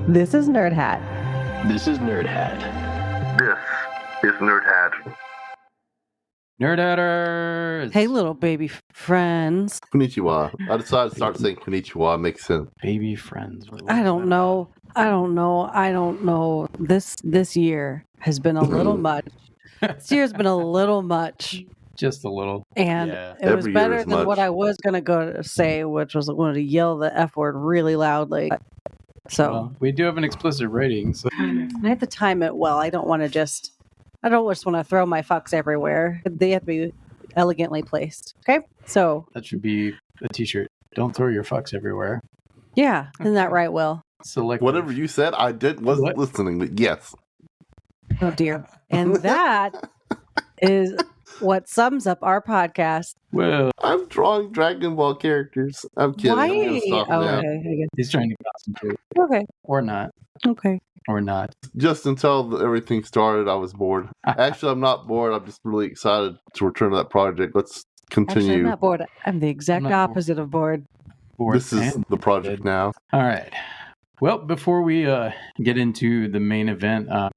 This is Nerdhat. This is Nerdhat. This is Nerdhat. Nerdhatters! Hey, little baby friends. Konnichiwa. I decided to start saying konnichiwa. Makes sense. Baby friends. I don't know. This year has been a little much. This year's been a little much. Just a little. And Yeah. it was Every year better is than much. what I was going to go to say, which was I wanted to yell the F word really loudly. So Well, we do have an explicit rating, so I have to time it well. I don't just want to throw my fucks everywhere. They have to be elegantly placed. Okay? So, that should be a t-shirt. Don't throw your fucks everywhere. yeah. Isn't that right, Will? Select Whatever you said, I wasn't listening, but yes. Oh, dear. And that is what sums up our podcast. Well, I'm drawing Dragon Ball characters. I'm kidding. Why? I'm gonna stop now. Okay. he's trying to concentrate. Okay. Or not. Okay. Or not. Just until everything started, I was bored. Actually, I'm not bored. I'm just really excited to return to that project. Let's continue. Actually, I'm not bored. I'm the exact I'm not opposite of bored. Board This is and the project now. All right. Well, before we get into the main event, I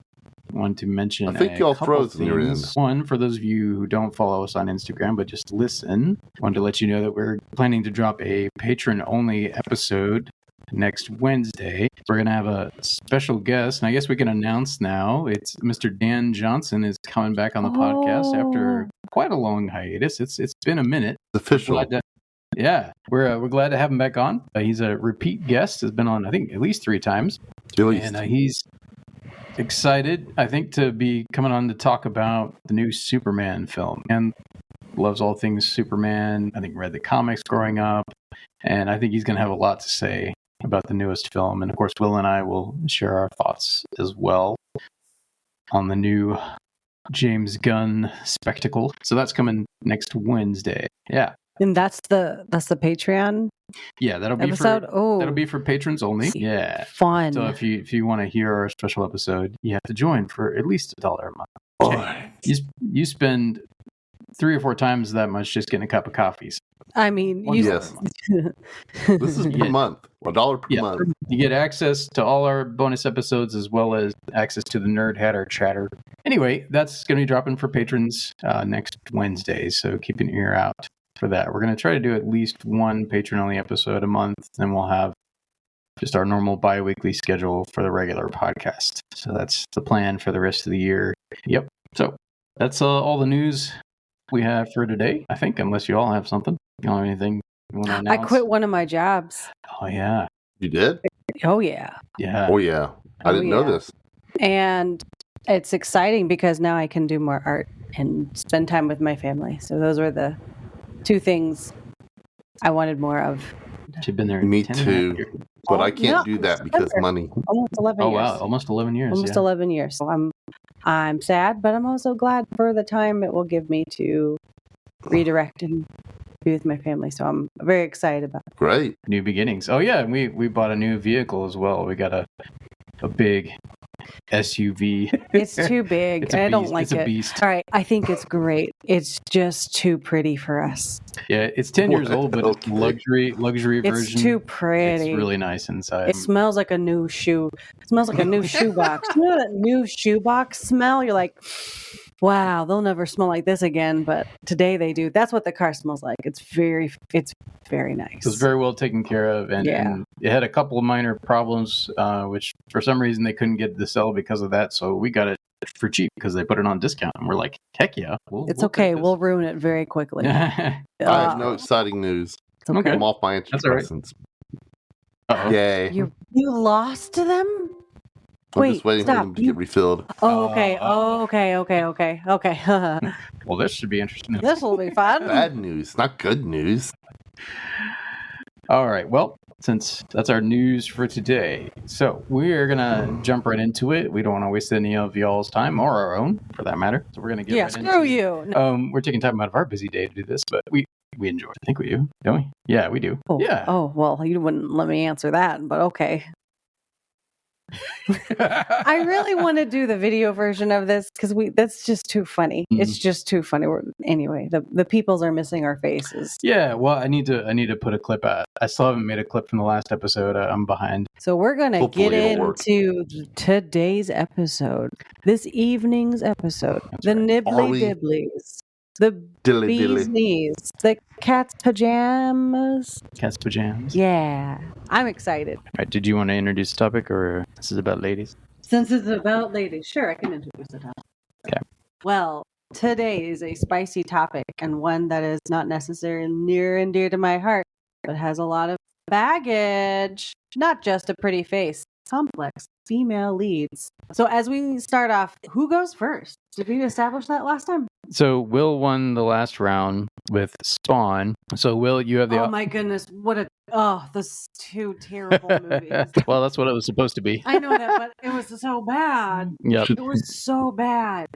want to mention I think y'all froze in your end. One, for those of you who don't follow us on Instagram, but just listen, wanted to let you know that we're planning to drop a patron-only episode next Wednesday. We're going to have a special guest, and I guess we can announce now. It's Mr. Dan Johnson is coming back on the podcast after quite a long hiatus. It's been a minute. It's official. We're glad to have him back on. He's a repeat guest. Has been on, I think, at least 3 times. At least. And he's excited, I think, to be coming on to talk about the new Superman film. And loves all things Superman. I think read the comics growing up. And I think he's going to have a lot to say about the newest film. And of course, Will and I will share our thoughts as well on the new James Gunn spectacle. So that's coming next Wednesday. Yeah. And that's the Patreon Yeah, that'll be episode. that'll be for patrons only. Yeah. Fun. So if you want to hear our special episode, you have to join for at least $1 a month. Boy. You spend 3 or 4 times that much just getting a cup of coffee. I mean, Yes. This is per month. $1 per month. You get access to all our bonus episodes as well as access to the Nerdhat chatter. Anyway, that's going to be dropping for patrons next Wednesday, so keep an ear out for that. We're going to try to do at least one patron-only episode a month, and we'll have just our normal bi-weekly schedule for the regular podcast. So that's the plan for the rest of the year. Yep. So that's all the news we have for today, I think, unless you all have something. You don't have anything you want to announce? I quit one of my jobs. Oh, yeah. You did? Oh, yeah. Yeah. Oh, yeah. I didn't know this. And it's exciting because now I can do more art and spend time with my family. So those were the 2 things I wanted more of. You've been there Me 10 and a half too. years. But I can't do that because September. money. Almost 11 Oh, years. wow. Almost 11 years. Almost yeah. 11 years. So I'm sad, but I'm also glad for the time it will give me to redirect and be with my family. So I'm very excited about it. Great. New beginnings. Oh, yeah. We bought a new vehicle as well. We got a big SUV. It's too big. It's a I don't beast. like It's it. a beast. All right. I think it's great. It's just too pretty for us. Yeah, it's 10 years old, but it's Okay. luxury version. It's too pretty. It's really nice inside. It smells like a new shoe. It smells like a new shoebox. You know that new shoebox smell? You're like, wow, they'll never smell like this again. But today they do. That's what the car smells like. It's very nice. It was very well taken care of, and it had a couple of minor problems, which for some reason they couldn't get to sell because of that. So we got it for cheap because they put it on discount, and we're like, heck yeah, It's okay. We'll ruin it very quickly. I have no exciting news. It's okay. Okay. I'm off my That's all right. antidepressants. Uh-oh. Yay. You lost to them? I'm just waiting for them to get refilled. Oh, okay. Oh, okay. Well, this should be interesting. This will be fun. Bad news, not good news. All right. Well, since that's our news for today, so we're gonna jump right into it. We don't want to waste any of y'all's time or our own, for that matter. So we're gonna get Yeah, right screw into you. No. We're taking time out of our busy day to do this, but we enjoy it. I think we do, don't we? Yeah, we do. Oh, Yeah. Oh, well, you wouldn't let me answer that, but okay. I really want to do the video version of this because that's just too funny. It's just too funny. Anyway, the peoples are missing our faces. Yeah, well, I need to put a clip out. I still haven't made a clip from the last episode. I'm behind. So we're gonna Hopefully get it'll work. into today's episode, this evening's episode, That's the right. nibbly dibblies, the Dilly bee's dilly. knees, the cat's pajamas. Cat's pajamas. Yeah, I'm excited. All right, did you want to introduce the topic, or this is about ladies? Since it's about ladies, sure, I can introduce the topic. Okay. Well, today is a spicy topic and one that is not necessarily near and dear to my heart, but has a lot of baggage. Not just a pretty face, complex female leads. So as we start off, who goes first? Did we establish that last time? So Will won the last round with Spawn. So Will, you have the. Oh my goodness, those two terrible movies. Well, that's what it was supposed to be. I know that, but it was so bad. Yep. It was so bad.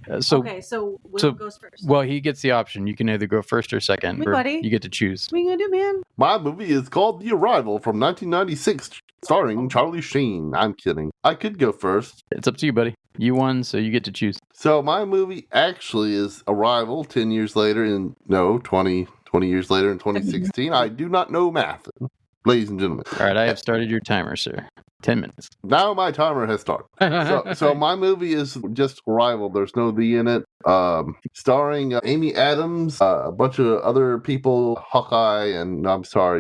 Okay, so Will goes first. Well, he gets the option. You can either go first or second. Hey, or buddy. You get to choose. What are you gonna do, man? My movie is called The Arrival from 1996, starring Charlie Sheen. I'm kidding. I could go first. It's up to you, buddy. You won, so you get to choose. So my movie actually is Arrival 20 years later in 2016. I do not know math, ladies and gentlemen. All right, I have started your timer, sir. 10 minutes. Now my timer has started. So my movie is just Arrival. There's no "the" in it. Starring Amy Adams, a bunch of other people, Hawkeye, and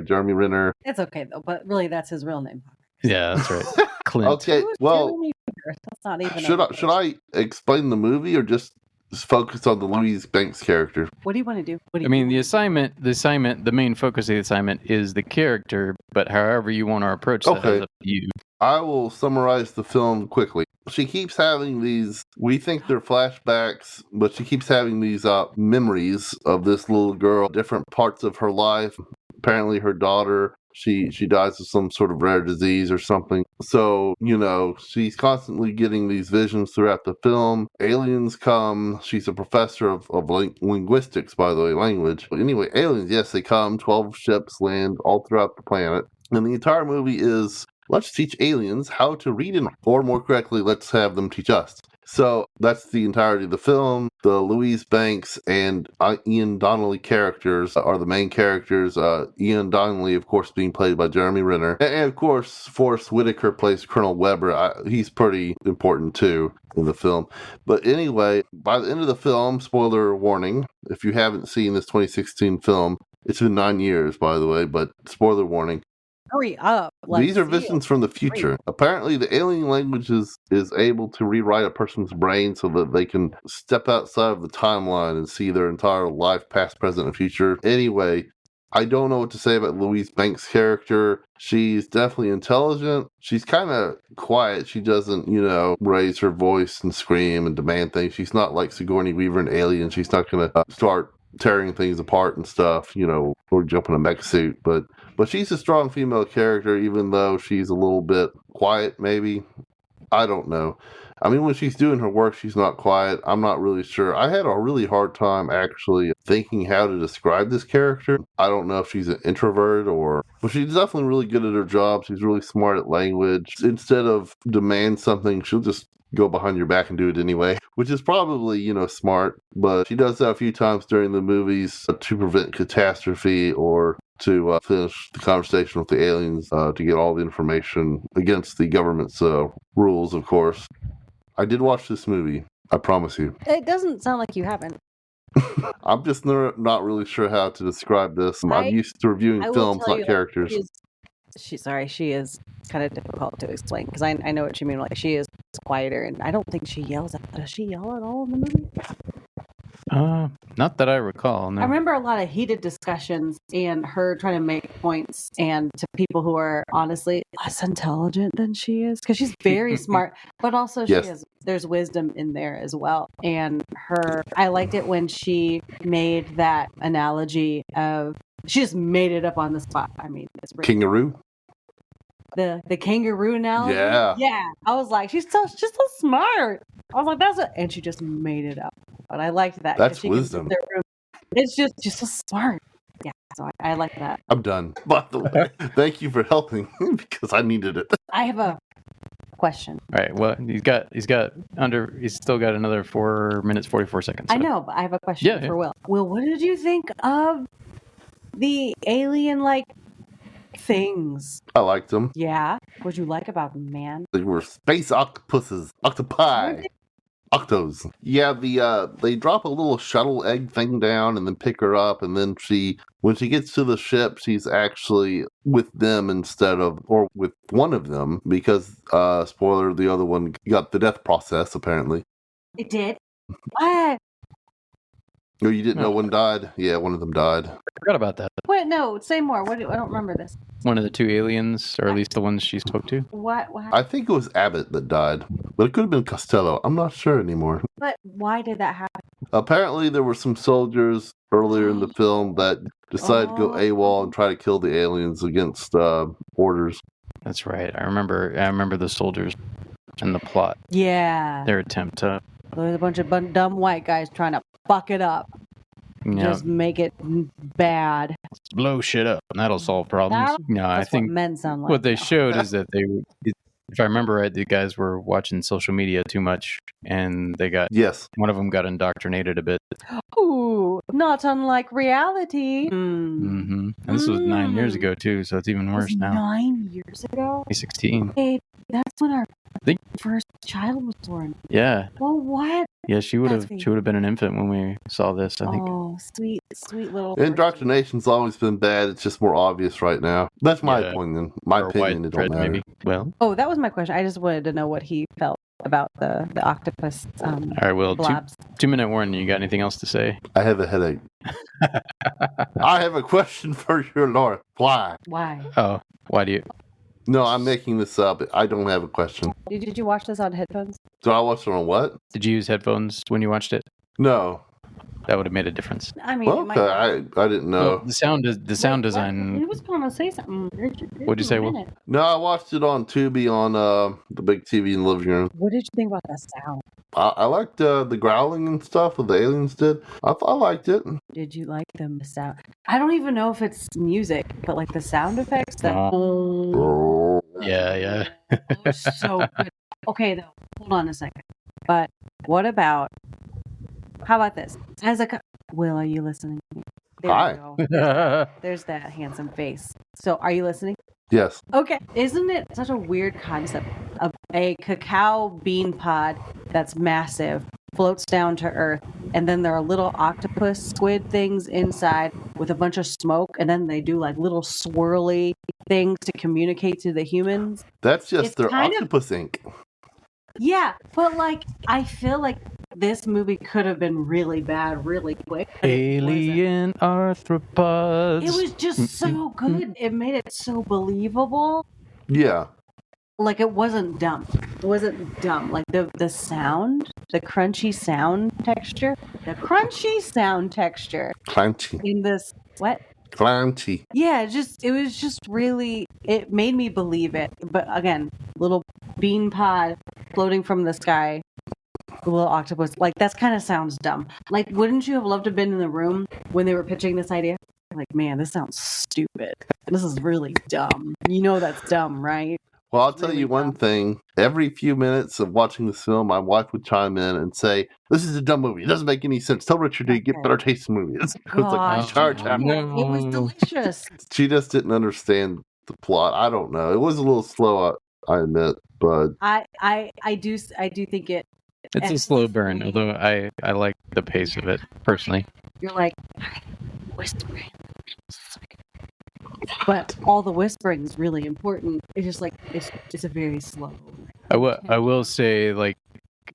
Jeremy Renner. It's okay though, but really that's his real name. Yeah, that's right. Clint. Okay, well, that's not even. should I explain the movie or just focus on the Louise Banks character? What do you want to do? I mean, the main focus of the assignment is the character, but however you want to approach that is up to you. I will summarize the film quickly. She keeps having these, we think they're flashbacks, but she keeps having these memories of this little girl, different parts of her life. Apparently her daughter, she dies of some sort of rare disease or something. So, she's constantly getting these visions throughout the film. Aliens come. She's a professor of linguistics, by the way, language. But anyway, aliens, yes, they come. 12 ships land all throughout the planet. And the entire movie is, let's teach aliens how to read and, or more correctly, let's have them teach us. So that's the entirety of the film. The Louise Banks and Ian Donnelly characters are the main characters. Ian Donnelly, of course, being played by Jeremy Renner. And of course, Forrest Whitaker plays Colonel Weber. He's pretty important too in the film. But anyway, by the end of the film, spoiler warning, if you haven't seen this 2016 film, it's been 9 years, by the way, but spoiler warning. Hurry up. These are visions from the future. Apparently, the alien language is able to rewrite a person's brain so that they can step outside of the timeline and see their entire life, past, present, and future. Anyway, I don't know what to say about Louise Banks' character. She's definitely intelligent. She's kind of quiet. She doesn't, raise her voice and scream and demand things. She's not like Sigourney Weaver in Alien. She's not going to start tearing things apart and stuff, or jump in a mech suit. But she's a strong female character, even though she's a little bit quiet, maybe. I don't know. I mean, when she's doing her work, she's not quiet. I'm not really sure. I had a really hard time actually thinking how to describe this character. I don't know if she's an introvert but she's definitely really good at her job. She's really smart at language. Instead of demand something, she'll just go behind your back and do it anyway, which is probably, smart. But she does that a few times during the movies to prevent catastrophe or to finish the conversation with the aliens to get all the information against the government's rules, of course. I did watch this movie, I promise you. It doesn't sound like you haven't. I'm just not really sure how to describe this. I'm used to reviewing films, not characters. She is kind of difficult to explain because I know what you mean. Like, she is quieter, and I don't think she yells. Does she yell at all in the movie? Not that I recall. No. I remember a lot of heated discussions and her trying to make points, and to people who are honestly less intelligent than she is, because she's very smart, but also there's wisdom in there as well. And I liked it when she made that analogy of, she just made it up on the spot. I mean, it's kangaroo. The kangaroo analogy. Yeah. I was like, she's so smart. I was like, and she just made it up. But I liked that. That's wisdom. It's just so smart. Yeah, so I like that. I'm done. By the way, thank you for helping because I needed it. I have a Question. All right. Well, he's still got another 4 minutes 44 seconds. So. I know, but I have a question for Will. Will, what did you think of the alien-like things? I liked them. Yeah. What'd you like about them, man? They were space octopuses, octopi, octos. Yeah, they drop a little shuttle egg thing down and then pick her up, and then when she gets to the ship, she's actually with them or with one of them, because spoiler, the other one got the death process apparently. It did. What? Oh, you didn't know one died? Yeah, one of them died. I forgot about that. Wait, no, say more. I don't remember this. One of the two aliens, or at least the ones she spoke to. What I think it was Abbott that died, but it could have been Costello. I'm not sure anymore. But why did that happen? Apparently, there were some soldiers earlier in the film that decided to go AWOL and try to kill the aliens against orders. That's right. I remember the soldiers and the plot. Yeah. Their attempt to... There's a bunch of dumb white guys trying to fuck it up. Just make it bad. Blow shit up, and that'll solve problems. I think what men sound like. What they showed is that if I remember right, the guys were watching social media too much, and one of them got indoctrinated a bit. Ooh, not unlike reality. Mm-hmm. And this was 9 years ago too, so it's even worse now. 9 years ago? 2016. Hey, that's when our first child was born. Yeah. Well, what? Yeah, she would have been an infant when we saw this, I think. Oh, sweet little... Indoctrination's always been bad. It's just more obvious right now. That's my opinion. My opinion, it don't matter. Maybe. Well. Oh, that was my question. I just wanted to know what he felt about the octopus all right, Will, blobs. 2-minute warning. You got anything else to say? I have a headache. I have a question for you, Laura. Why? Oh, why do you... No, I'm making this up. I don't have a question. Did you watch this on headphones? So I watched it on what? Did you use headphones when you watched it? No. That would have made a difference. I mean, okay, I didn't know. Well, the sound design. He was going to say something. What'd you say, Will? No, I watched it on Tubi on the big TV in the living room. What did you think about that sound? I liked the growling and stuff that the aliens did. I liked it. Did you like the sound? I don't even know if it's music, but like the sound effects. Yeah. It was so good. Okay, though, hold on a second. But what about... How about this? Will, are you listening to me? There Hi. we go. There's that handsome face. So, are you listening? Yes. Okay. Isn't it such a weird concept of a cacao bean pod that's massive, floats down to Earth, and then there are little octopus squid things inside with a bunch of smoke, and then they do like little swirly things to communicate to the humans? That's just their octopus ink. Yeah, but like, I feel like this movie could have been really bad really quick. Alien arthropods. It was just so good. It made it so believable. Yeah. Like, it wasn't dumb. It wasn't dumb. Like, the sound, the crunchy sound texture. Crunchy. In this, what? Crunchy. Yeah, it was just really, it made me believe it. But again, little bean pod floating from the sky, a little octopus. Like, that kind of sounds dumb. Like, wouldn't you have loved to have been in the room when they were pitching this idea? Like, man, this sounds stupid. This is really dumb. You know that's dumb, right? Well, I'll tell you one thing. Every few minutes of watching this film, my wife would chime in and say, "This is a dumb movie. It doesn't make any sense. Tell Richard to get better taste in movies." It was like charge out. It was delicious. She just didn't understand the plot. I don't know. It was a little slow, I admit, but I do think it. It's a slow burn, although I like the pace of it personally. You're like whispering. But all the whispering is really important. It's just like it's a very slow. I will say, like,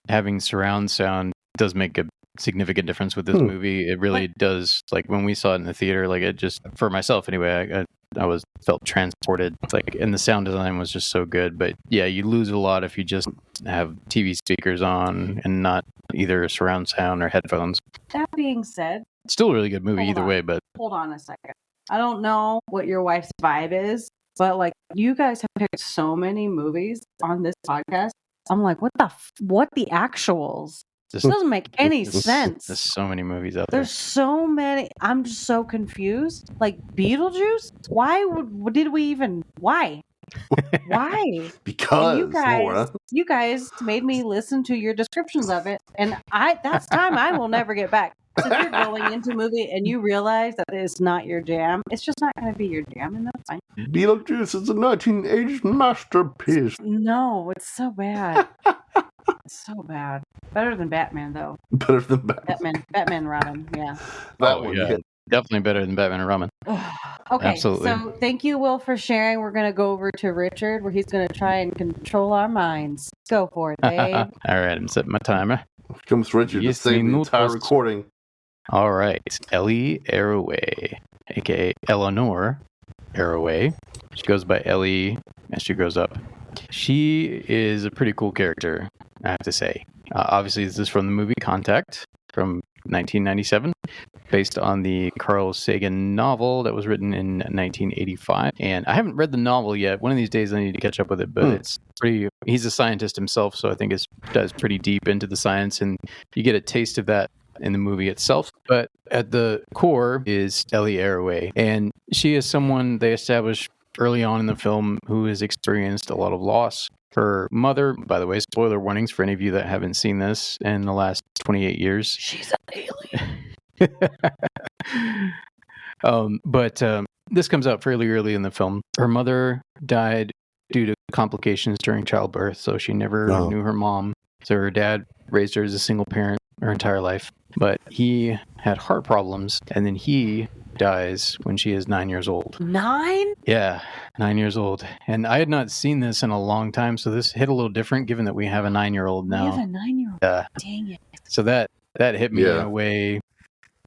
having surround sound does make a significant difference with this movie. It really does. Like, when we saw it in the theater, like, it just, for myself anyway, I felt transported. Like, and the sound design was just so good. But yeah, you lose a lot if you just have TV speakers on and not either surround sound or headphones. That being said, it's still a really good movie either way. But hold on a second. I don't know what your wife's vibe is, but like, you guys have picked so many movies on this podcast. I'm like, what the actuals? This doesn't make any sense. There's so many movies out there. There's so many. I'm just so confused. Like, Beetlejuice? Why? Why? And Because you guys made me listen to your descriptions of it, and that's time I will never get back. So if you're going into a movie and you realize that it's not your jam, it's just not going to be your jam, and that's fine. Beetlejuice is a 1980s masterpiece. No, it's so bad. It's so bad. Better than Batman, though. Better than Batman. Batman Robin, yeah. That one, yeah. Definitely better than Batman and Robin. Okay, Absolutely. So thank you, Will, for sharing. We're going to go over to Richard, where he's going to try and control our minds. Go for it, babe. All right, I'm setting my timer. Here comes Richard to save the entire recording. All right, Ellie Arroway, aka Eleanor Arroway. She goes by Ellie as she grows up. She is a pretty cool character, I have to say. Obviously, this is from the movie Contact from 1997, based on the Carl Sagan novel that was written in 1985. And I haven't read the novel yet. One of these days I need to catch up with it, but it's pretty... He's a scientist himself, so I think it dives pretty deep into the science, and you get a taste of that in the movie itself. But at the core is Ellie Arroway, and she is someone they established early on in the film who has experienced a lot of loss. Her mother, by the way, spoiler warnings for any of you that haven't seen this in the last 28 years. She's an alien. But this comes out fairly early in the film. Her mother died due to complications during childbirth, so she never knew her mom. So her dad raised her as a single parent her entire life. But he had heart problems, and then he dies when she is 9 years old. 9? Yeah, 9 years old. And I had not seen this in a long time, so this hit a little different given that we have a 9-year-old now. You have a 9-year-old? Dang it. So that hit me in a way,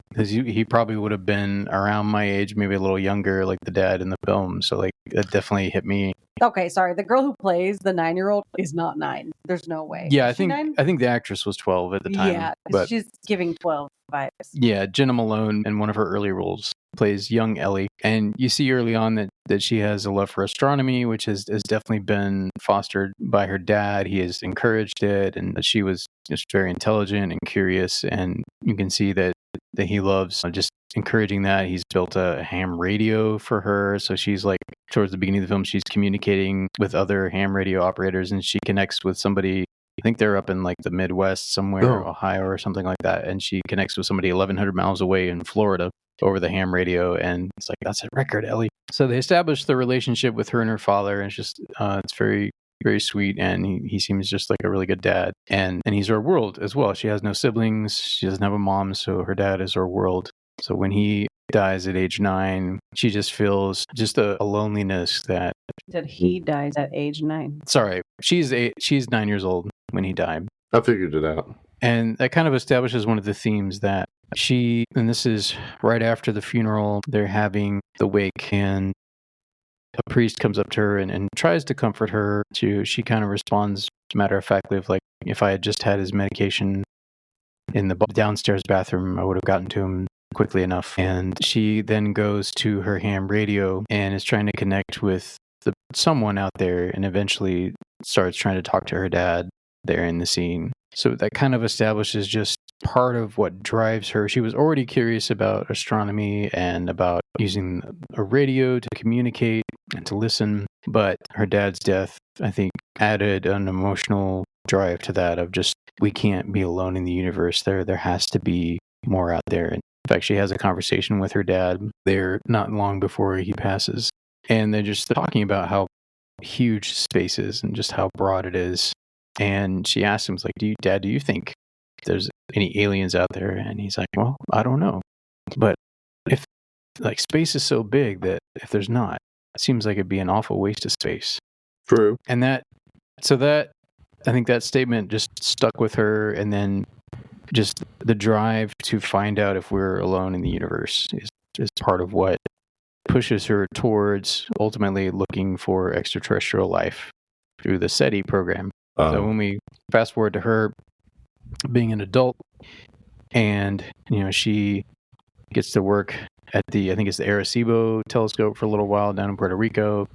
because he probably would have been around my age, maybe a little younger, like the dad in the film. So like that definitely hit me. Okay, sorry. The girl who plays the 9-year-old is not 9. There's no way. Yeah, I think the actress was 12 at the time. Yeah, but she's giving 12 vibes. Yeah, Jenna Malone in one of her early roles plays young Ellie, and you see early on that she has a love for astronomy, which has definitely been fostered by her dad. He has encouraged it, and she was just very intelligent and curious, and you can see that he loves just encouraging that. He's built a ham radio for her, so she's like, towards the beginning of the film, she's communicating with other ham radio operators, and she connects with somebody. I think they're up in like the Midwest somewhere, Ohio or something like that, and she connects with somebody 1,100 miles away in Florida over the ham radio, and it's like, that's a record, Ellie. So they established the relationship with her and her father, and it's just it's very, very sweet, and he seems just like a really good dad, and he's her world as well. She has no siblings, she doesn't have a mom, so her dad is her world. So when he dies at age 9, she just feels just a loneliness that... That he dies at age 9. Sorry, she's 9 years old when he died. I figured it out. And that kind of establishes one of the themes that and this is right after the funeral, they're having the wake, and a priest comes up to her and tries to comfort her. She kind of responds matter-of-factly of like, if I had just had his medication in the downstairs bathroom, I would have gotten to him quickly enough. And she then goes to her ham radio and is trying to connect with someone out there, and eventually starts trying to talk to her dad there in the scene. So that kind of establishes just part of what drives her. She was already curious about astronomy and about using a radio to communicate and to listen, but her dad's death, I think, added an emotional drive to that of just, we can't be alone in the universe. There has to be more out there. In fact, she has a conversation with her dad there not long before he passes, and they're just talking about how huge space is and just how broad it is. And she asks him, like, Dad, do you think there's any aliens out there? And he's like, well, I don't know. But if like space is so big that if there's not, it seems like it'd be an awful waste of space. True. And I think that statement just stuck with her. And then just the drive to find out if we're alone in the universe is part of what pushes her towards ultimately looking for extraterrestrial life through the SETI program. So when we fast forward to her being an adult, and she gets to work at I think it's the Arecibo telescope for a little while down in Puerto Rico,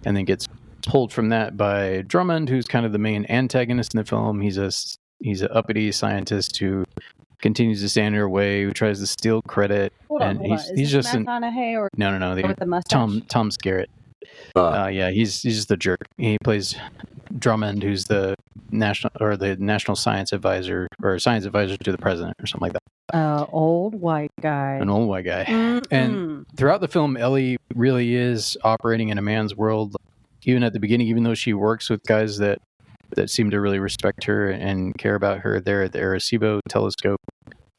and then gets pulled from that by Drummond, who's kind of the main antagonist in the film. He's an uppity scientist who continues to stand in her way, who tries to steal credit. Hold on. He's just McConaughey or no, with the mustache? Tom Skerritt. Yeah, he's just a jerk. He plays Drummond, who's the national science advisor or science advisor to the president or something like that. Old white guy. An old white guy. And throughout the film, Ellie really is operating in a man's world. Even at the beginning, even though she works with guys that seem to really respect her and care about her, they're at the Arecibo telescope.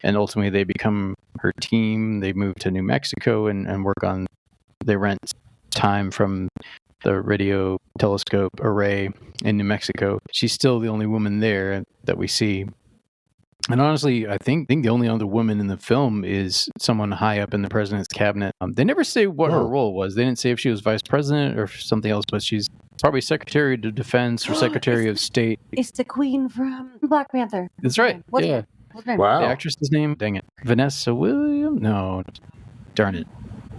And ultimately, they become her team. They move to New Mexico and work on. They rent time from the radio telescope array in New Mexico. She's still the only woman there that we see. And honestly, I think the only other woman in the film is someone high up in the president's cabinet. They never say what her role was. They didn't say if she was vice president or something else, but she's probably Secretary of Defense or Secretary of State. It's the queen from Black Panther. That's right. What's yeah. her name? Wow. The actress's name? Dang it. Vanessa Williams? No. Darn it.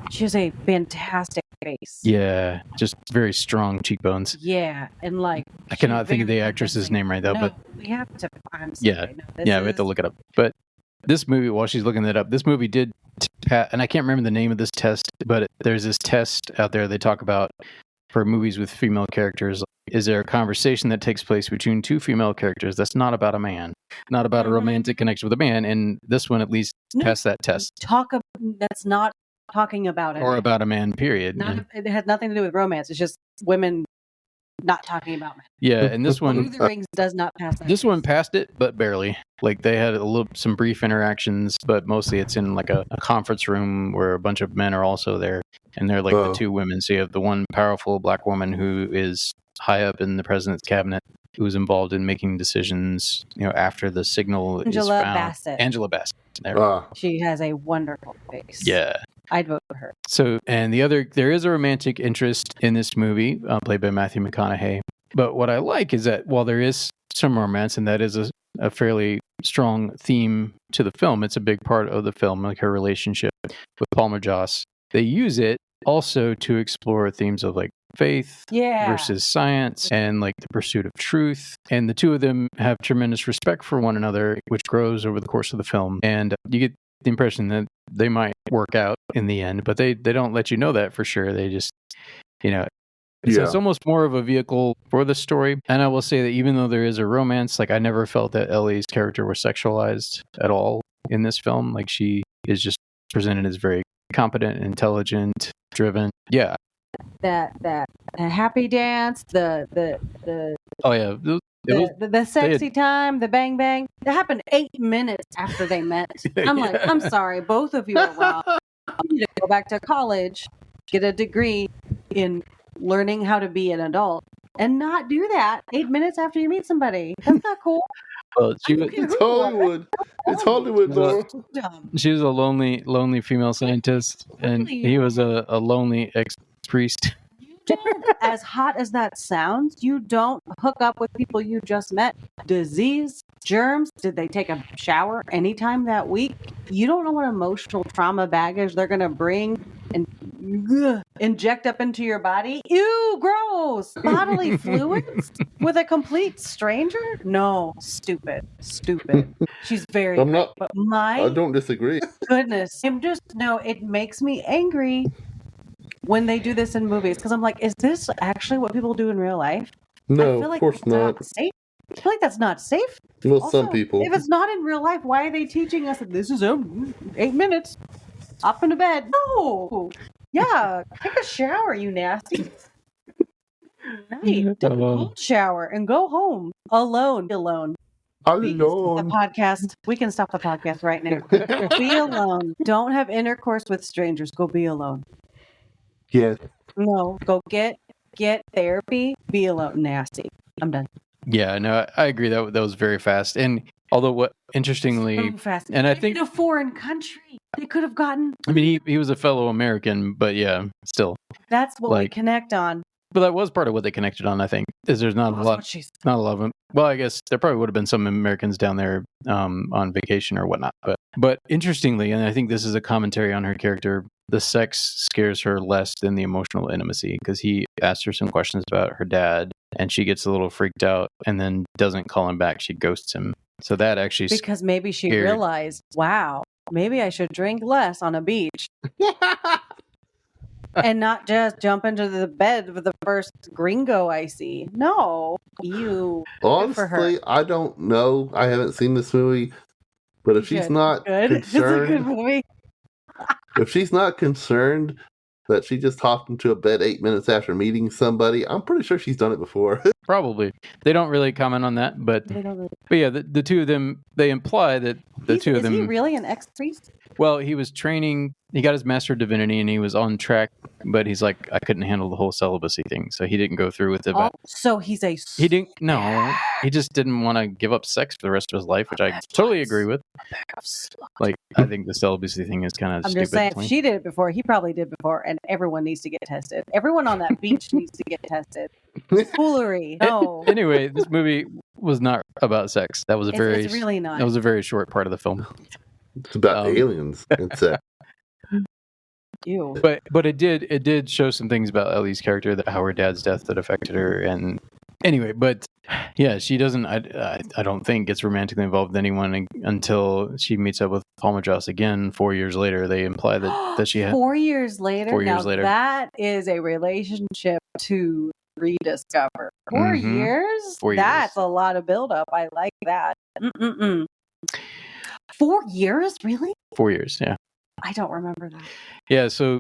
She has a fantastic face. Yeah. Just very strong cheekbones. Yeah. And like... I cannot think of the actress's name right now, but... we have to... I'm Yeah. sorry. No, We have to look it up. But this movie, while she's looking that up, this movie did... and I can't remember the name of this test, but there's this test out there they talk about for movies with female characters. Is there a conversation that takes place between two female characters that's not about a man, not about a romantic connection with a man? And this one at least passed that test. That's not talking about it. Or about a man, period. It has nothing to do with romance. It's just women not talking about men. Yeah, and this one... Lord of the Rings does not pass that. This one passed it, but barely. Like, they had some brief interactions, but mostly it's in like a conference room where a bunch of men are also there, and they're like the two women. So you have the one powerful black woman who is high up in the president's cabinet, who was involved in making decisions, after the signal is found. Angela Bassett. She has a wonderful face. Yeah. I'd vote for her. So, and there is a romantic interest in this movie, played by Matthew McConaughey. But what I like is that while there is some romance, and that is a fairly strong theme to the film, it's a big part of the film, like her relationship with Palmer Joss. They use it also to explore themes of like faith versus science and like the pursuit of truth. And the two of them have tremendous respect for one another, which grows over the course of the film. And you get the impression that they might work out in the end, but they don't let you know that for sure. They just, so it's almost more of a vehicle for the story. And I will say that even though there is a romance, like I never felt that Ellie's character was sexualized at all in this film. Like she is just presented as very competent, intelligent, driven. Yeah. That happy dance, the sexy time, the bang bang, that happened 8 minutes after they met. I'm like, I'm sorry, both of you are wrong. You need to go back to college, get a degree in learning how to be an adult, and not do that 8 minutes after you meet somebody. That's not cool. Well, it's Hollywood. It's Hollywood, though. She was a lonely female scientist, and he was a lonely ex-priest. As hot as that sounds, you don't hook up with people you just met. Disease, germs, did they take a shower anytime that week? You don't know what emotional trauma baggage they're going to bring and inject up into your body. Ew, gross. Bodily fluids with a complete stranger? No, stupid. She's very I don't disagree. Goodness. It makes me angry when they do this in movies, because I'm like, is this actually what people do in real life? No, of course not. Safe. I feel like that's not safe. Well, also, some people. If it's not in real life, why are they teaching us that this is 8 minutes? Up into bed. No. Yeah. Take a shower, you nasty. Take a cold shower and go home. Alone. Alone. The podcast. We can stop the podcast right now. Be alone. Don't have intercourse with strangers. Go be alone. Yes. No, go get therapy. Be alone. Nasty. I'm done. Yeah, no, I agree. That was very fast. And although what interestingly, so fast. And I think in a foreign country, they could have gotten. I mean, he was a fellow American, but yeah, still. That's what we connect on. But that was part of what they connected on. I think is there's not a lot of them. Well, I guess there probably would have been some Americans down there on vacation or whatnot. But interestingly, and I think this is a commentary on her character. The sex scares her less than the emotional intimacy, because he asked her some questions about her dad and she gets a little freaked out and then doesn't call him back. She ghosts him. So that actually because maybe she realized, wow, maybe I should drink less on a beach. And not just jump into the bed with the first gringo I see. No, you. Good for her. Honestly, I don't know. I haven't seen this movie, but if she's not Good. It's a good concerned, movie. if she's not concerned that she just hopped into a bed 8 minutes after meeting somebody, I'm pretty sure she's done it before. Probably. They don't really comment on that, but yeah, the two of them, they imply that the two of them. Is he really an ex-priest? Well, he was training. He got his Master of Divinity, and he was on track. But he's like, I couldn't handle the whole celibacy thing, so he didn't go through with it. Oh, so he's a. He didn't. No, he just didn't want to give up sex for the rest of his life, which I totally agree with. Like, I think the celibacy thing is kind of. I'm just saying, if she did it before, he probably did before, and everyone needs to get tested. Everyone on that beach needs to get tested. Foolery. No. Anyway, this movie was not about sex. That was a very. It's really not. That was a very short part of the film. It's about aliens. It's Ew. But it did show some things about Ellie's character, that how her dad's death that affected her, and anyway, but yeah, she doesn't. I don't think gets romantically involved with anyone until she meets up with Palmajoss again 4 years later. They imply that she had 4 years later. 4 years later. That is a relationship to rediscover. 4 years. 4 years. That's a lot of buildup. I like that. 4 years, really? 4 years, yeah. I don't remember that. Yeah, so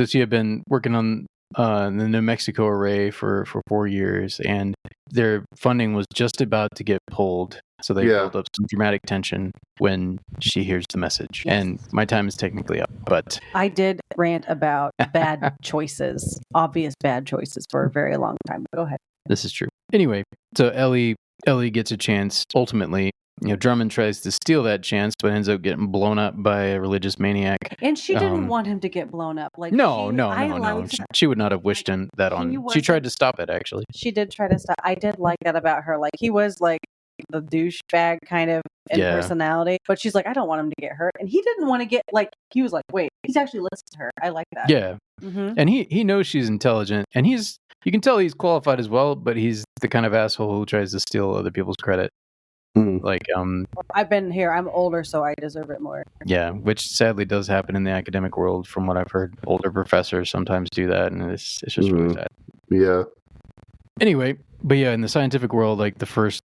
she had been working on the New Mexico array for 4 years, and their funding was just about to get pulled. So they built up some dramatic tension when she hears the message. Yes. And my time is technically up, but I did rant about bad choices, obvious bad choices for a very long time. Go ahead. This is true. Anyway, so Ellie gets a chance ultimately. Drummond tries to steal that chance, but ends up getting blown up by a religious maniac. And she didn't want him to get blown up. Like no. She would not have wished him that on. She tried to stop it, actually. She did try to stop. I did like that about her. Like, he was like the douchebag kind of in personality, but she's like, I don't want him to get hurt. And he didn't want to get, like, he was like, wait, he's actually listening to her. I like that. Yeah. And he knows she's intelligent, and you can tell he's qualified as well, but he's the kind of asshole who tries to steal other people's credit. Like, I've been here. I'm older, so I deserve it more. Yeah, which sadly does happen in the academic world, from what I've heard. Older professors sometimes do that, and it's just really sad. Yeah. Anyway, but yeah, in the scientific world, like the first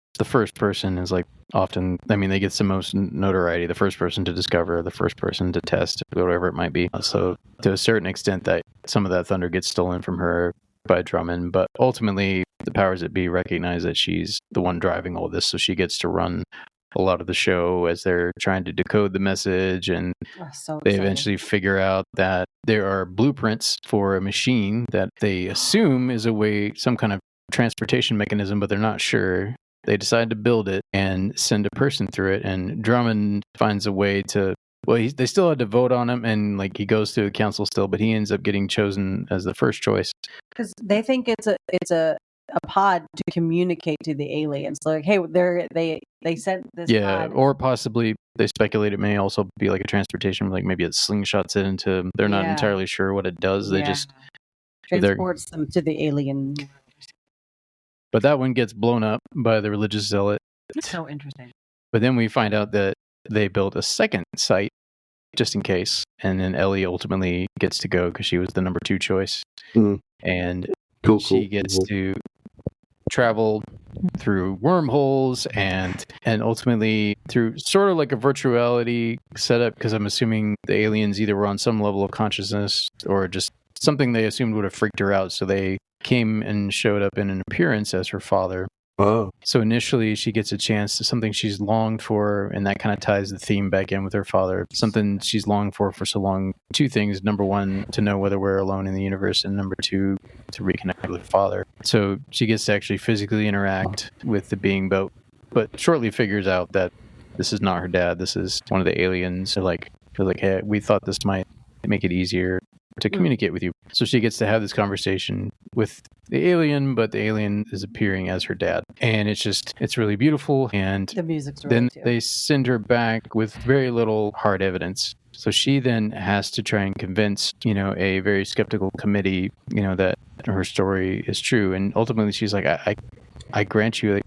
person is like often. I mean, they get the most notoriety. The first person to discover, the first person to test, whatever it might be. So to a certain extent, that some of that thunder gets stolen from her by Drummond, but ultimately the powers that be recognize that she's the one driving all this, so she gets to run a lot of the show as they're trying to decode the message, and they eventually figure out that there are blueprints for a machine that they assume is some kind of transportation mechanism, but they're not sure. They decide to build it and send a person through it, and Drummond finds a way to. Well, they still had to vote on him, and like he goes through the council still, but he ends up getting chosen as the first choice because they think it's a pod to communicate to the aliens. So like, hey, they sent this. Yeah, pod. Or possibly they speculate it may also be like a transportation, like maybe it slingshots it into. They're not entirely sure what it does. They just transports them to the alien. But that one gets blown up by the religious zealot. It's so interesting. But then we find out that they built a second site just in case, and then Ellie ultimately gets to go because she was the number 2 choice, and she gets to travel through wormholes and ultimately through sort of like a virtuality setup, because I'm assuming the aliens either were on some level of consciousness or just something they assumed would have freaked her out, so they came and showed up in an appearance as her father. Oh. So initially she gets a chance to something she's longed for, and that kind of ties the theme back in with her father. Something she's longed for so long. 2 things. Number 1, to know whether we're alone in the universe, and number 2, to reconnect with her father. So she gets to actually physically interact with the being, but shortly figures out that this is not her dad. This is one of the aliens. They're like, hey, we thought this might make it easier to communicate with you. So she gets to have this conversation with the alien, but the alien is appearing as her dad. And it's really beautiful. And the music's then they send her back with very little hard evidence. So she then has to try and convince, a very skeptical committee, that her story is true. And ultimately she's like, I grant you,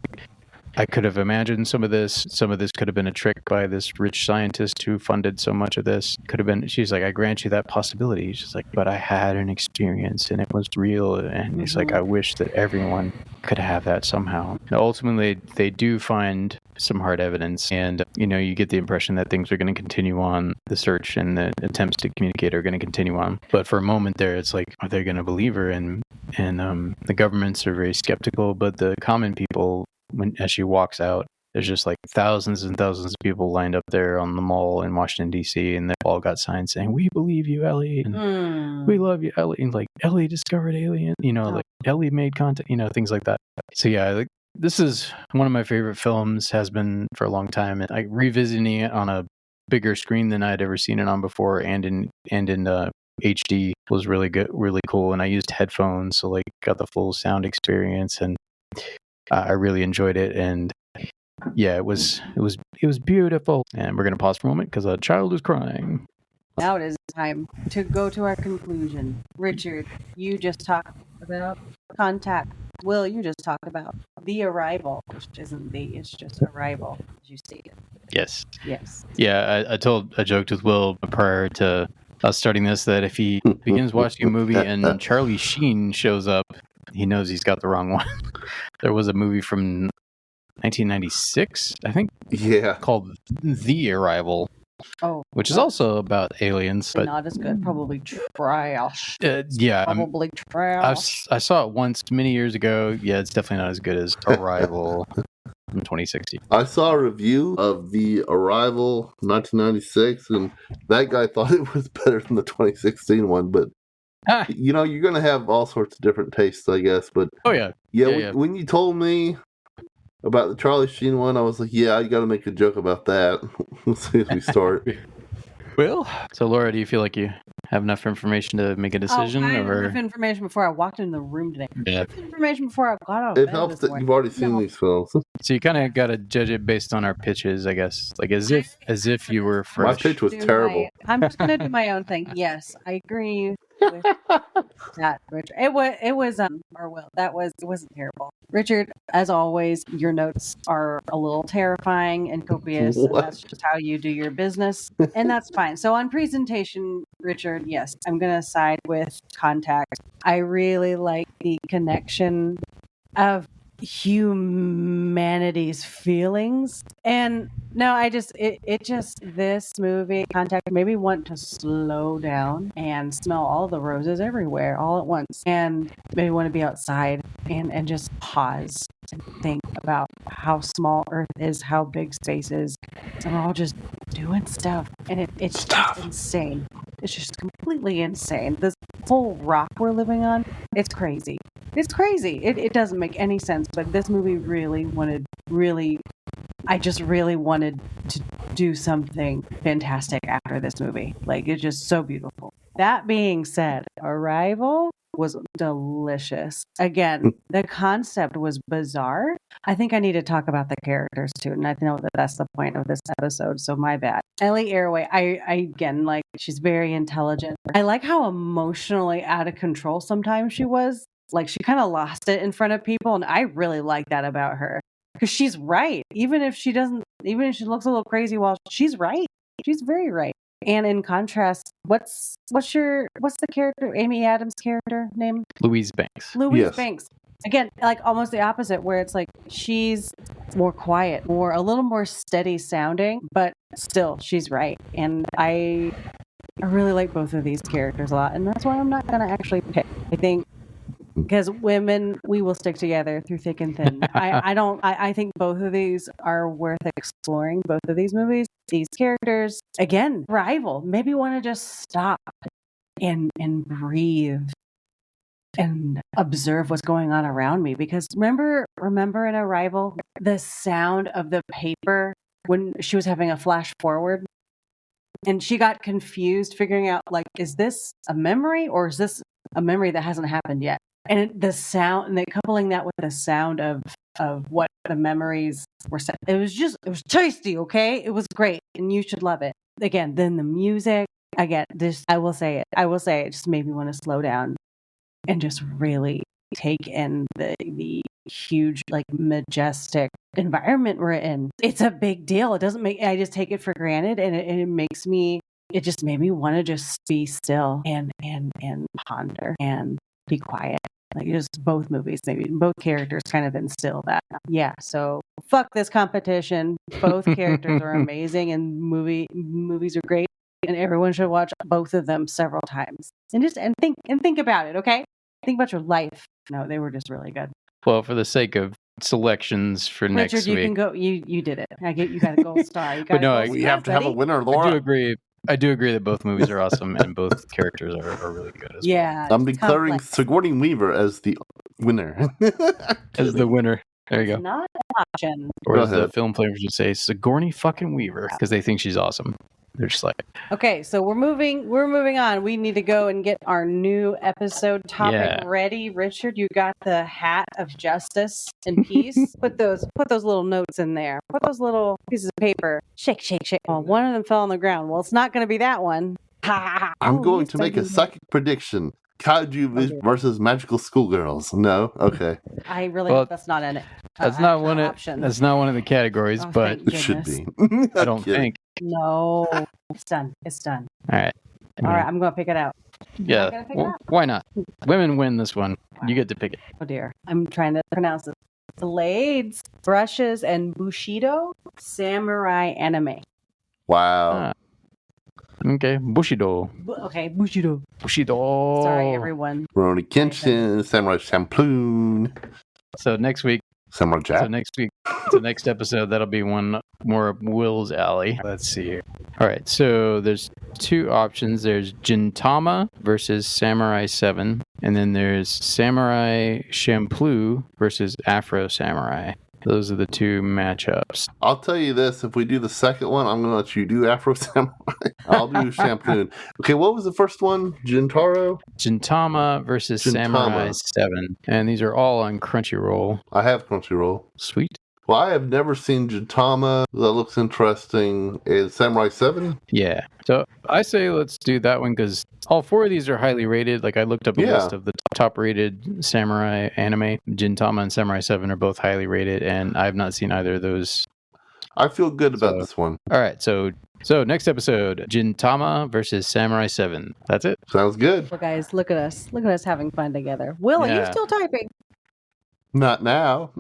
I could have imagined some of this. Some of this could have been a trick by this rich scientist who funded so much of this. Could have been. She's like, I grant you that possibility. She's like, but I had an experience and it was real. And he's like, I wish that everyone could have that somehow. And ultimately, they do find some hard evidence, and you get the impression that things are going to continue on. The search and the attempts to communicate are going to continue on. But for a moment there, it's like, are they going to believe her? And the governments are very skeptical, but the common people, as she walks out, there's just like thousands and thousands of people lined up there on the mall in Washington, D.C., and they've all got signs saying, we believe you, Ellie, and we love you, Ellie, and like, Ellie discovered alien, like Ellie made contact, things like that. So yeah, like, this is one of my favorite films, has been for a long time, and like revisiting it on a bigger screen than I'd ever seen it on before, and in HD was really good, really cool. And I used headphones, so like got the full sound experience, and I really enjoyed it. And yeah, it was beautiful. And we're gonna pause for a moment because a child is crying. Now it is time to go to our conclusion. Richard, you just talked about Contact. Will, you just talked about The Arrival, which isn't it's just Arrival, as you see it. Yes. Yes. Yeah, I joked with Will prior to us starting this that if he begins watching a movie and Charlie Sheen shows up, he knows he's got the wrong one. There was a movie from 1996, I think, called The Arrival. Which is also about aliens, but not as good. Probably trash. Yeah, probably trash. I saw it once many years ago. Yeah, it's definitely not as good as Arrival from 2016. I saw a review of The Arrival 1996, and that guy thought it was better than the 2016 one. But you're going to have all sorts of different tastes, I guess. But when you told me about the Charlie Sheen one, I was like, yeah, you got to make a joke about that as soon as we start. Well, so Laura, do you feel like you have enough information to make a decision? I had enough information before I walked in the room today. Yeah. Information before I got out of bed. It helps that you've already seen these films. So you kind of got to judge it based on our pitches, I guess, like as if you were fresh. My pitch was terrible. I'm just going to do my own thing. Yes, I agree with that, Richard. It wasn't terrible. Richard, as always, your notes are a little terrifying and copious. And that's just how you do your business, and that's fine. So on presentation, Richard, yes, I'm going to side with Contact. I really like the connection of humanity's feelings, and no, this movie Contact made me want to slow down and smell all the roses everywhere all at once, and maybe want to be outside and just pause and think about how small Earth is, how big space is, and we're all just doing stuff, and it's just insane. It's just completely insane. This whole rock we're living on, it's crazy. It's crazy. It doesn't make any sense, but this movie I just really wanted to do something fantastic after this movie. Like, it's just so beautiful. That being said, Arrival was delicious. Again, the concept was bizarre. I think I need to talk about the characters too, and I know that that's the point of this episode, so my bad. Ellie Arroway, I again, like, she's very intelligent. I like how emotionally out of control sometimes she was. Like, she kind of lost it in front of people, and I really like that about her. Because she's right. Even if she looks a little crazy, she's right. She's very right. And in contrast, what's the character, Amy Adams' character name? Louise Banks. Louise Banks. Again, like almost the opposite, where it's like she's more quiet, a little more steady sounding, but still she's right. And I really like both of these characters a lot, and that's why I'm not going to actually pick. I think because women, we will stick together through thick and thin. I think both of these are worth exploring. Both of these movies, these characters, again, Rival. Maybe want to just stop and breathe and observe what's going on around me. Because remember in Arrival, the sound of the paper when she was having a flash forward, and she got confused, figuring out, like, is this a memory or is this a memory that hasn't happened yet? And the sound, and coupling that with the sound of what the memories were said. It was tasty, okay? It was great, and you should love it. Again, then the music, again, I will say it just made me want to slow down and just really take in the huge, like, majestic environment we're in. It's a big deal. It doesn't make, I just take it for granted, and it makes me, it just made me want to just be still and ponder and be quiet. Like, just both movies, maybe both characters kind of instill that. Yeah, so fuck this competition. Both characters are amazing, and movies are great, and everyone should watch both of them several times. And think about it, okay? Think about your life. No, they were just really good. Well, for the sake of selections for Richard, next week, you can go. You did it. You got a gold star. You got we have to have a winner, Laura. I do agree that both movies are awesome and both characters are really good as well. I'm declaring Sigourney Weaver as the winner. As the winner. There you go. Not an option. Or as the film players would say, Sigourney fucking Weaver, because they think she's awesome. They're just like, okay, so we're moving on. We need to go and get our new episode topic ready. Richard, you got the hat of justice and peace. Put those little notes in there. Put those little pieces of paper. Shake, shake, shake. Oh, one of them fell on the ground. Well, it's not going to be that one. I'm going to make a psychic prediction. Kaiju versus magical schoolgirls. No? Okay. I really hope that's not in it. That's not one of the categories, but it should be. I don't think. No. It's done. All right. I'm going to pick it out. Yeah. Why not? Women win this one. You get to pick it. Oh dear. I'm trying to pronounce it. Blades, brushes, and Bushido samurai anime. Wow. Okay, Bushido. Bushido. Sorry, everyone. Rurouni Kenshin, Samurai Champloo. So next week. Samurai Jack. So next episode, that'll be one more of Will's alley. Let's see here. All right, so there's two options. There's Gintama versus Samurai 7. And then there's Samurai Champloo versus Afro Samurai. Those are the two matchups. I'll tell you this. If we do the second one, I'm going to let you do Afro Samurai. I'll do Champloo. Okay, what was the first one? Gintama versus Samurai 7. And these are all on Crunchyroll. I have Crunchyroll. Sweet. Well, I have never seen Gintama. That looks interesting. Is Samurai 7? Yeah. So I say let's do that one because all four of these are highly rated. Like I looked up a list of the top rated samurai anime. Gintama and Samurai 7 are both highly rated, and I have not seen either of those. I feel good about this one. All right. So next episode, Gintama versus Samurai 7. That's it. Sounds good. Well, guys, look at us. Look at us having fun together. Will, are you still typing? Not now.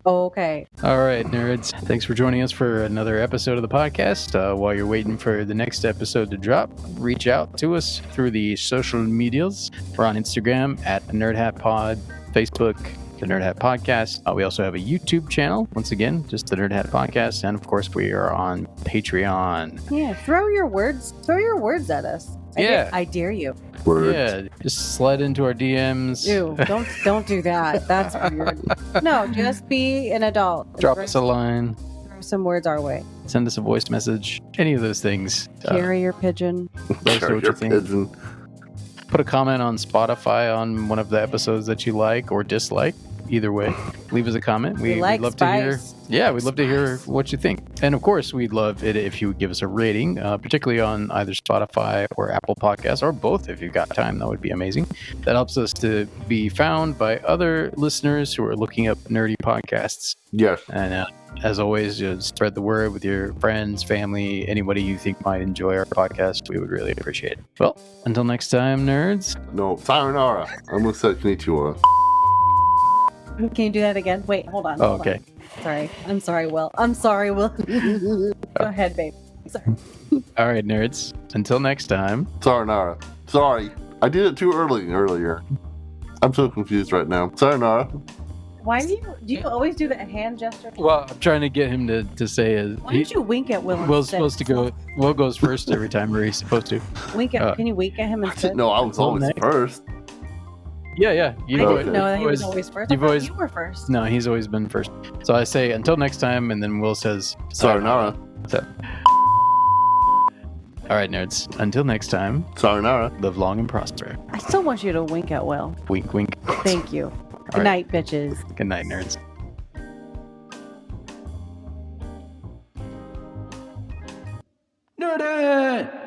Oh, okay. All right, nerds. Thanks for joining us for another episode of the podcast. While you're waiting for the next episode to drop, reach out to us through the social medias. We're on Instagram at Nerdhat Pod, Facebook, the Nerdhat Podcast. We also have a YouTube channel. Once again, just the Nerdhat Podcast, and of course, we are on Patreon. Yeah, throw your words at us. I dare you. Words. Yeah, just slide into our DMs. Ew, don't do that. That's weird. No, just be an adult. Drop us a line. Throw some words our way. Send us a voice message. Any of those things. Carrier pigeon. Carrier pigeon. Put a comment on Spotify on one of the episodes that you like or dislike. Either way, leave us a comment. We'd love spice. to hear. Yeah, we'd love to hear what you think. And of course, we'd love it if you would give us a rating, particularly on either Spotify or Apple Podcasts, or both if you've got time. That would be amazing. That helps us to be found by other listeners who are looking up nerdy podcasts. Yes. And as always, just spread the word with your friends, family, anybody you think might enjoy our podcast. We would really appreciate it. Well, until next time, nerds. No, sayonara. I'm going to say konnichiwa. Can you do that again? Wait, hold on. Okay. Sorry. I'm sorry, Will. Go ahead, babe. Sorry. All right, nerds. Until next time. Sayonara. Sorry. I did it too earlier. I'm so confused right now. Sayonara. Why do you always do that hand gesture? Well, I'm trying to get him to say Why don't you wink at Will? Will's supposed to go. Will goes first every time, or he's supposed to. Can you wink at him instead? No, I was always first. Yeah. I didn't know that he was always first. You were first. No, he's always been first. So I say until next time, and then Will says sayonara. So. All right, nerds. Until next time. Sayonara. Live long and prosper. I still want you to wink at Will. Wink, wink. Thank you. Good night, bitches. Good night, nerds. Nerdhat!